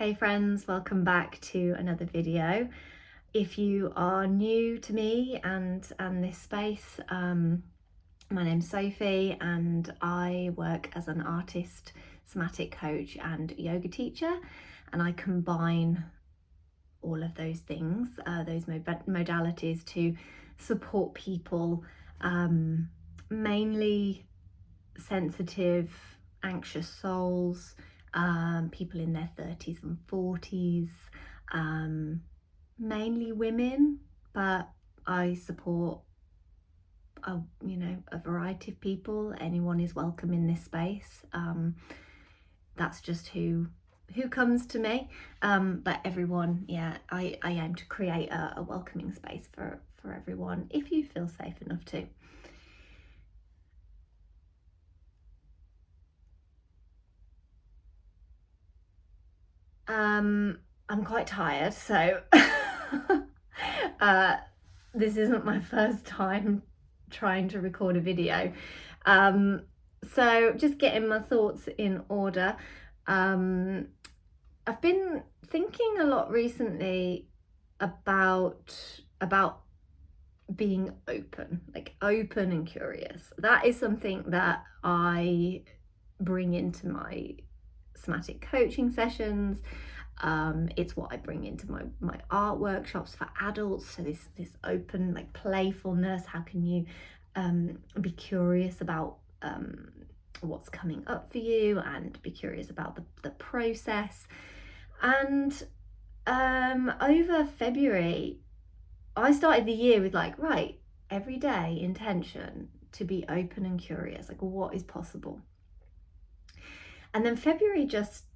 Hey friends, welcome back to another video. If you are new to me and this space, my name's Sophie and I work as an artist, somatic coach and yoga teacher, and I combine all of those things, those modalities to support people, mainly sensitive, anxious souls, people in their 30s and 40s, mainly women, but I support a variety of people. Anyone is welcome in this space. That's just who comes to me, but everyone, I aim to create a welcoming space for everyone if you feel safe enough to. I'm quite tired, so this isn't my first time trying to record a video. So just getting my thoughts in order. I've been thinking a lot recently about being open, like open and curious. That is something that I bring into my somatic coaching sessions. It's what I bring into my art workshops for adults. So this open, like, playfulness. How can you be curious about what's coming up for you and be curious about the process. And over February, I started the year with every day intention to be open and curious, like what is possible. And then February just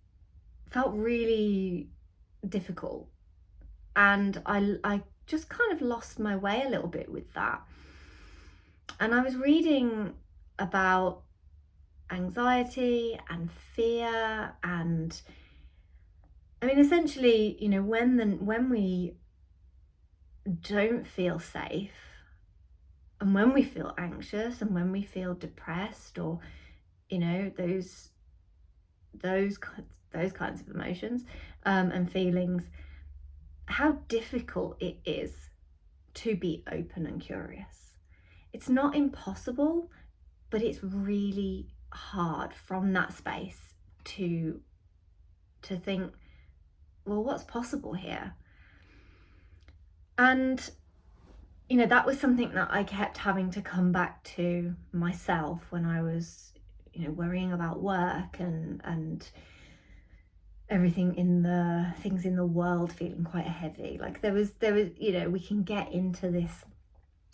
felt really difficult, and I just kind of lost my way a little bit with that. And I was reading about anxiety and fear, and I mean, essentially, when we don't feel safe, and when we feel anxious, and when we feel depressed, or those kinds of emotions and feelings, how difficult it is to be open and curious. It's not impossible, but it's really hard from that space to think, well, what's possible here? And that was something that I kept having to come back to myself when I was worrying about work and everything in the things in the world feeling quite heavy. Like there was we can get into this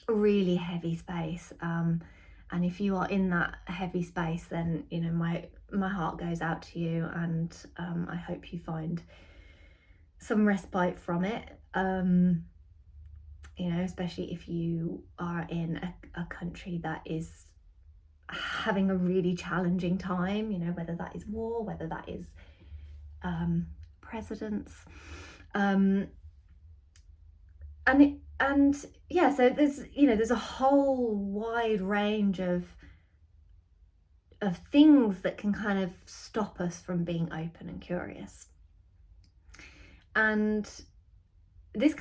really heavy space, and if you are in that heavy space, then my heart goes out to you, and I hope you find some respite from it, especially if you are in a country that is having a really challenging time, whether that is war, whether that is presidents, so there's a whole wide range of things that can kind of stop us from being open and curious. And this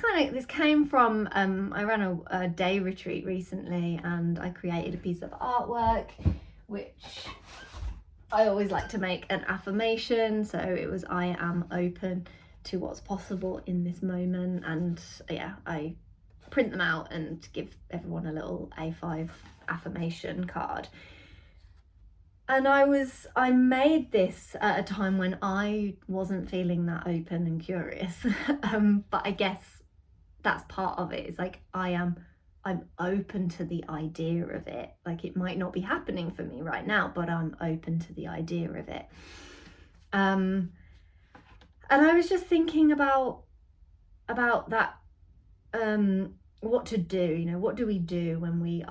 came from I ran a day retreat recently, and I created a piece of artwork which I always like to make an affirmation. So it was, I am open to what's possible in this moment. And I print them out and give everyone a little A5 affirmation card. And I made this at a time when I wasn't feeling that open and curious. But I guess that's part of it. It's like I'm open to the idea of it. Like, it might not be happening for me right now, but I'm open to the idea of it. And I was just thinking about that, what to do. What do we do when we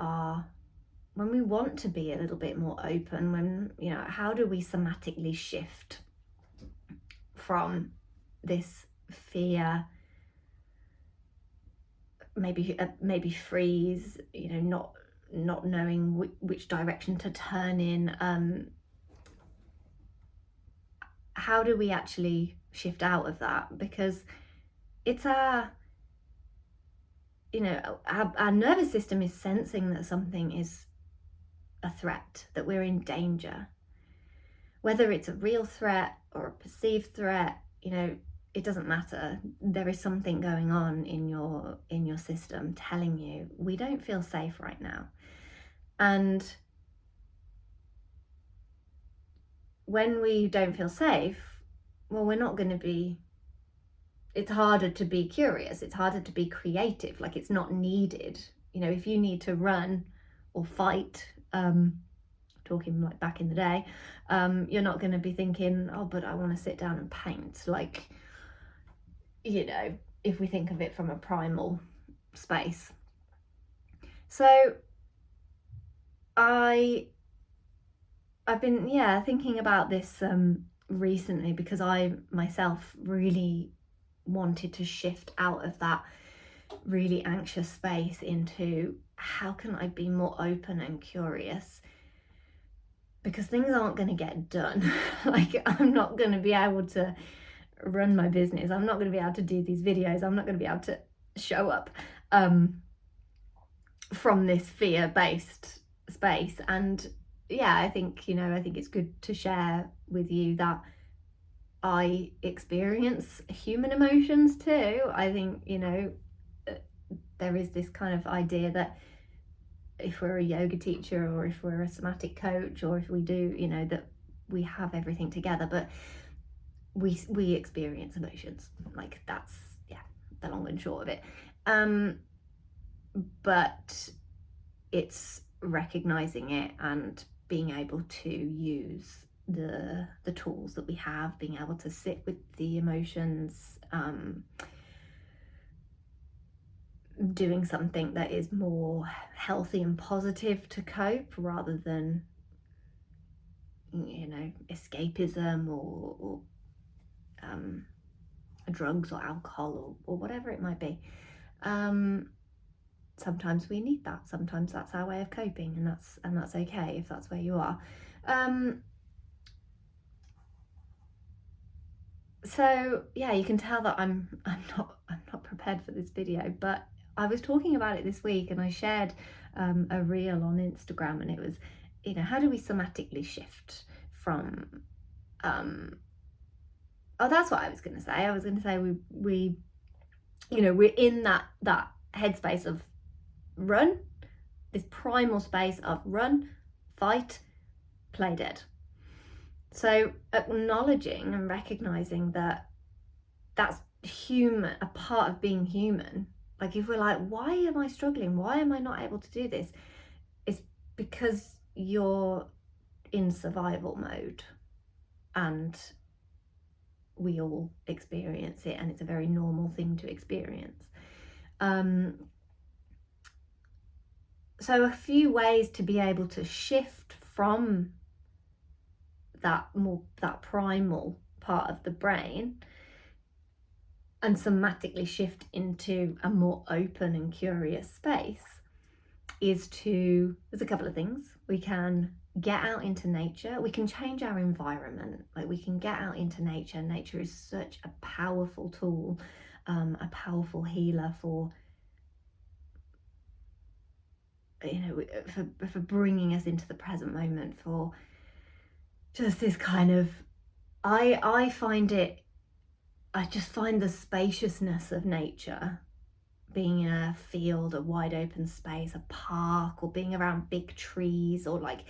want to be a little bit more open? How do we somatically shift from this fear, maybe freeze, not knowing which direction to turn in? How do we actually shift out of that, because it's our nervous system is sensing that something is a threat, that we're in danger. Whether it's a real threat or a perceived threat, it doesn't matter. There is something going on in your system telling you we don't feel safe right now. And when we don't feel safe, well, we're not going to be, it's harder to be curious, it's harder to be creative, like it's not needed. If you need to run or fight, talking like back in the day, you're not going to be thinking, oh, but I want to sit down and paint. Like, if we think of it from a primal space. So I've been thinking about this recently, because I myself really wanted to shift out of that really anxious space into how can I be more open and curious, because things aren't going to get done. Like, I'm not going to be able to run my business, I'm not going to be able to do these videos, I'm not going to be able to show up from this fear-based space. And I think it's good to share with you that I experience human emotions too. I think there is this kind of idea that if we're a yoga teacher, or if we're a somatic coach, or if we do, that we have everything together, but we experience emotions. Like, that's the long and short of it. But it's recognizing it and being able to use the tools that we have, being able to sit with the emotions, doing something that is more healthy and positive to cope, rather than escapism or drugs or alcohol or whatever it might be. Sometimes we need that. Sometimes that's our way of coping, and that's okay if that's where you are. So you can tell that I'm not prepared for this video, but I was talking about it this week, and I shared a reel on Instagram, and it was, how do we somatically shift from that's what I was going to say. I was going to say we're in that headspace of run, this primal space of run, fight, play dead. So acknowledging and recognizing that that's human, a part of being human. Like, if we're like, why am I struggling? Why am I not able to do this? It's because you're in survival mode, and we all experience it, and it's a very normal thing to experience. So a few ways to be able to shift from that primal part of the brain and somatically shift into a more open and curious space there's a couple of things. We can get out into nature. We can change our environment. Like, we can get out into nature. Nature is such a powerful tool, a powerful healer for for bringing us into the present moment, for just this kind of, I just find the spaciousness of nature, being in a field, a wide open space, a park, or being around big trees, or like,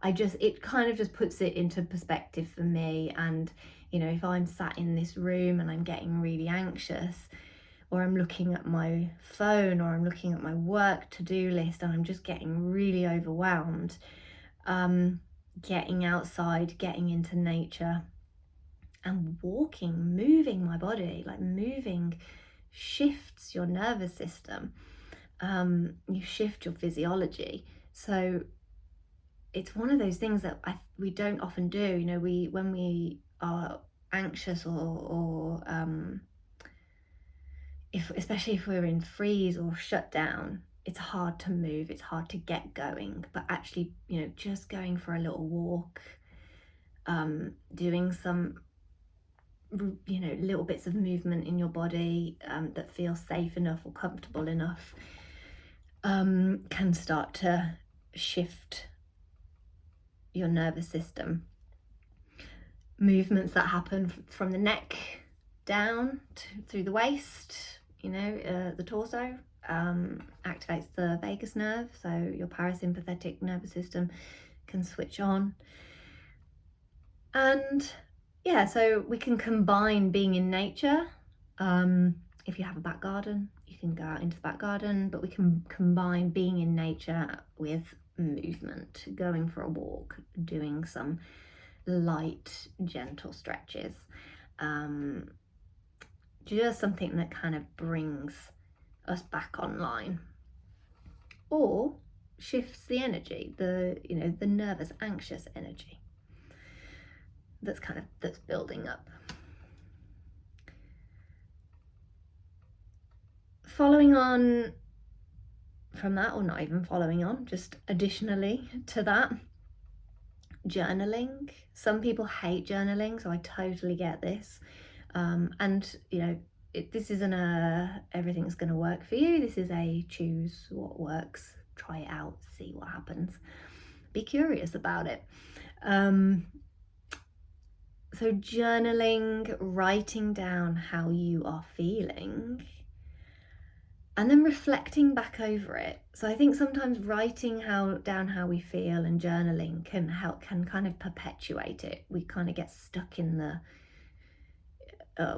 it kind of just puts it into perspective for me. And if I'm sat in this room and I'm getting really anxious, or I'm looking at my phone, or I'm looking at my work to-do list, and I'm just getting really overwhelmed, getting outside, getting into nature and walking, moving my body, like moving shifts your nervous system. You shift your physiology. So it's one of those things that we don't often do. When we are anxious, or especially if we're in freeze or shut down, it's hard to move, it's hard to get going. But actually, just going for a little walk, doing some little bits of movement in your body that feel safe enough or comfortable enough can start to shift your nervous system. Movements that happen from the neck down through the waist, the torso, activates the vagus nerve, so your parasympathetic nervous system can switch on. And yeah, so we can combine being in nature. If you have a back garden, you can go out into the back garden, but we can combine being in nature with movement, going for a walk, doing some light, gentle stretches. Just something that kind of brings us back online, or shifts the energy, the nervous, anxious energy that's building up. Following on from that, or not even following on, just additionally to that, journaling. Some people hate journaling, so I totally get this. And this isn't a everything's going to work for you. This is a choose what works, try it out, see what happens, be curious about it. So journaling, writing down how you are feeling, and then reflecting back over it. So I think sometimes writing down how we feel and journaling can kind of perpetuate it. We kind of get stuck in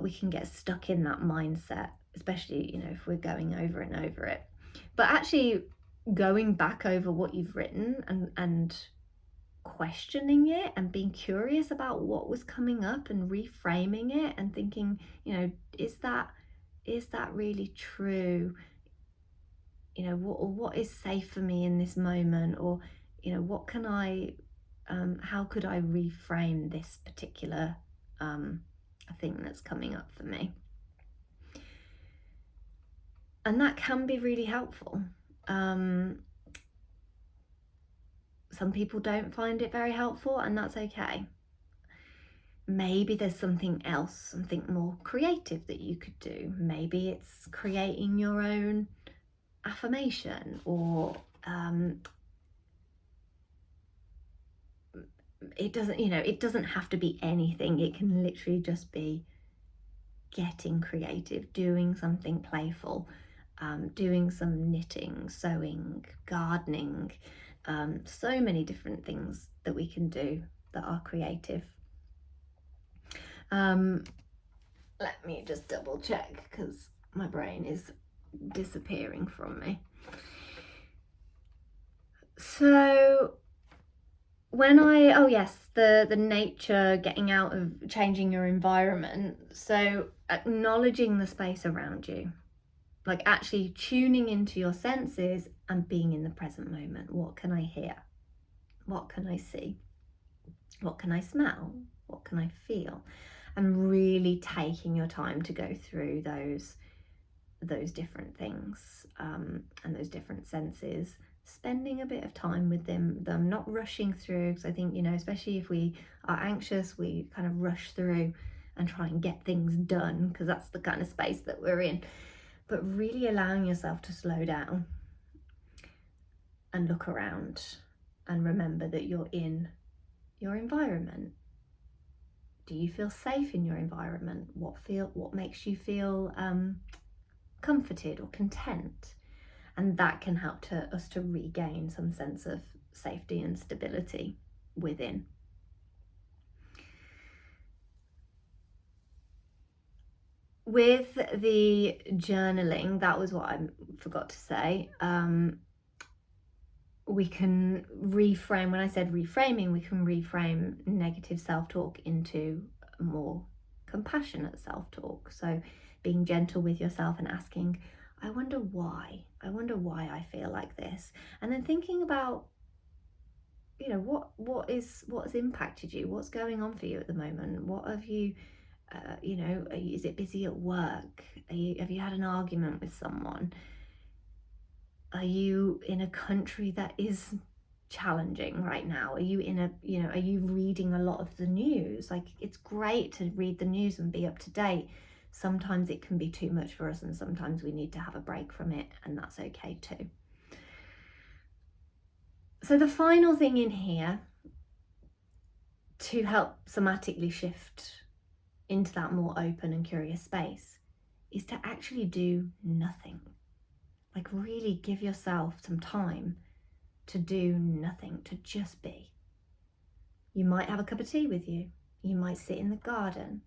we can get stuck in that mindset, especially if we're going over and over it. But actually going back over what you've written and questioning it and being curious about what was coming up and reframing it and thinking, is that really true? What is safe for me in this moment? Or what can I how could I reframe this particular thing that's coming up for me? And that can be really helpful. Some people don't find it very helpful, and that's okay. Maybe there's something else, something more creative that you could do. Maybe it's creating your own affirmation, or it doesn't have to be anything. It can literally just be getting creative, doing something playful, doing some knitting, sewing, gardening, so many different things that we can do that are creative. Let me just double check, because my brain is disappearing from me. So when the nature, getting out of, changing your environment. So acknowledging the space around you, like actually tuning into your senses and being in the present moment. What can I hear? What can I see? What can I smell? What can I feel? And really taking your time to go through those different things and those different senses, spending a bit of time with them, not rushing through, because I think, especially if we are anxious, we kind of rush through and try and get things done, because that's the kind of space that we're in. But really allowing yourself to slow down and look around and remember that you're in your environment. Do you feel safe in your environment? What makes you feel comforted or content? And that can help us to regain some sense of safety and stability within. With the journaling, that was what I forgot to say. We can reframe, when I said reframing, we can reframe negative self-talk into more compassionate self-talk. So being gentle with yourself and asking, I wonder why I feel like this. And then thinking about, what's impacted you? What's going on for you at the moment? What have you, is it busy at work? Have you had an argument with someone? Are you in a country that is challenging right now? Are you in a, are you reading a lot of the news? Like, it's great to read the news and be up to date. Sometimes it can be too much for us, and sometimes we need to have a break from it, and that's okay too. So the final thing in here to help somatically shift into that more open and curious space is to actually do nothing. Like, really give yourself some time to do nothing, to just be. You might have a cup of tea with you. You might sit in the garden.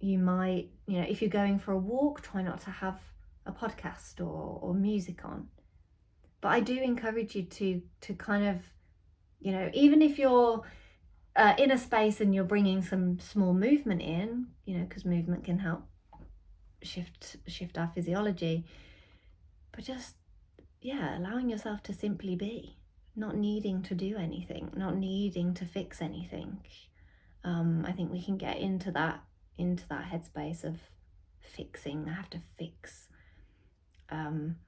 You might, if you're going for a walk, try not to have a podcast or music on. But I do encourage you to kind of, even if you're in a space and you're bringing some small movement in, because movement can help shift our physiology, but just, allowing yourself to simply be, not needing to do anything, not needing to fix anything. I think we can get into that headspace of fixing. I have to fix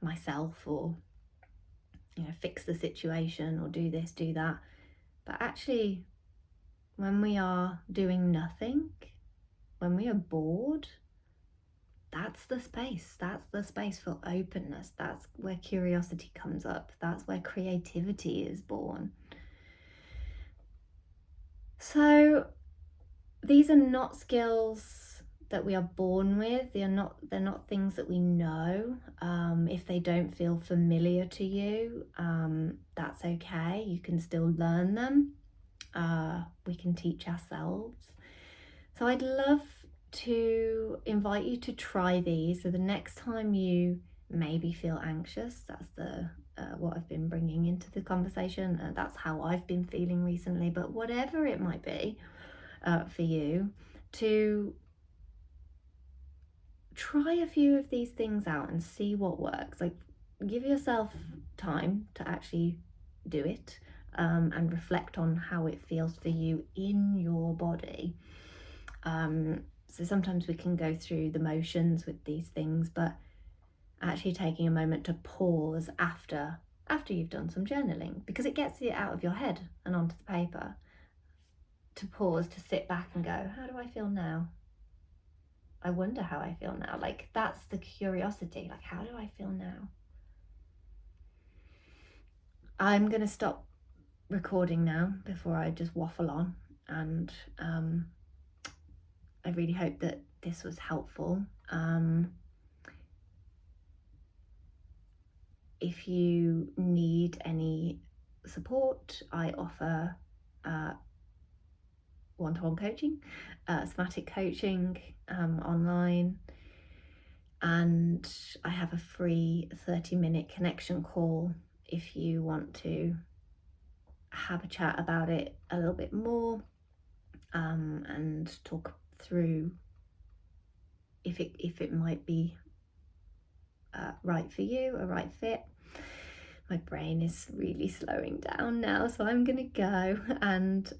myself, or fix the situation, or do this, do that. But actually, when we are doing nothing, when we are bored, that's the space. That's the space for openness. That's where curiosity comes up. That's where creativity is born. So these are not skills that we are born with. They're not things that we know. If they don't feel familiar to you, that's okay. You can still learn them. We can teach ourselves. So I'd love to invite you to try these. So the next time you maybe feel anxious, that's what I've been bringing into the conversation. That's how I've been feeling recently. But whatever it might be for you, to try a few of these things out and see what works. Like, give yourself time to actually do it, and reflect on how it feels for you in your body. So sometimes we can go through the motions with these things, but actually taking a moment to pause after you've done some journaling, because it gets it out of your head and onto the paper. To pause, to sit back and go, how do I feel now? I wonder how I feel now. Like, that's the curiosity. Like, how do I feel now? I'm going to stop recording now before I just waffle on, and I really hope that this was helpful. If you need any support, I offer one-to-one coaching, somatic coaching online, and I have a free 30-minute connection call if you want to have a chat about it a little bit more, and talk through if it might be right for you, a right fit. My brain is really slowing down now, so I'm gonna go, and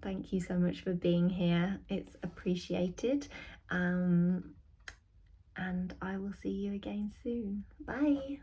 thank you so much for being here. It's appreciated, and I will see you again soon. Bye.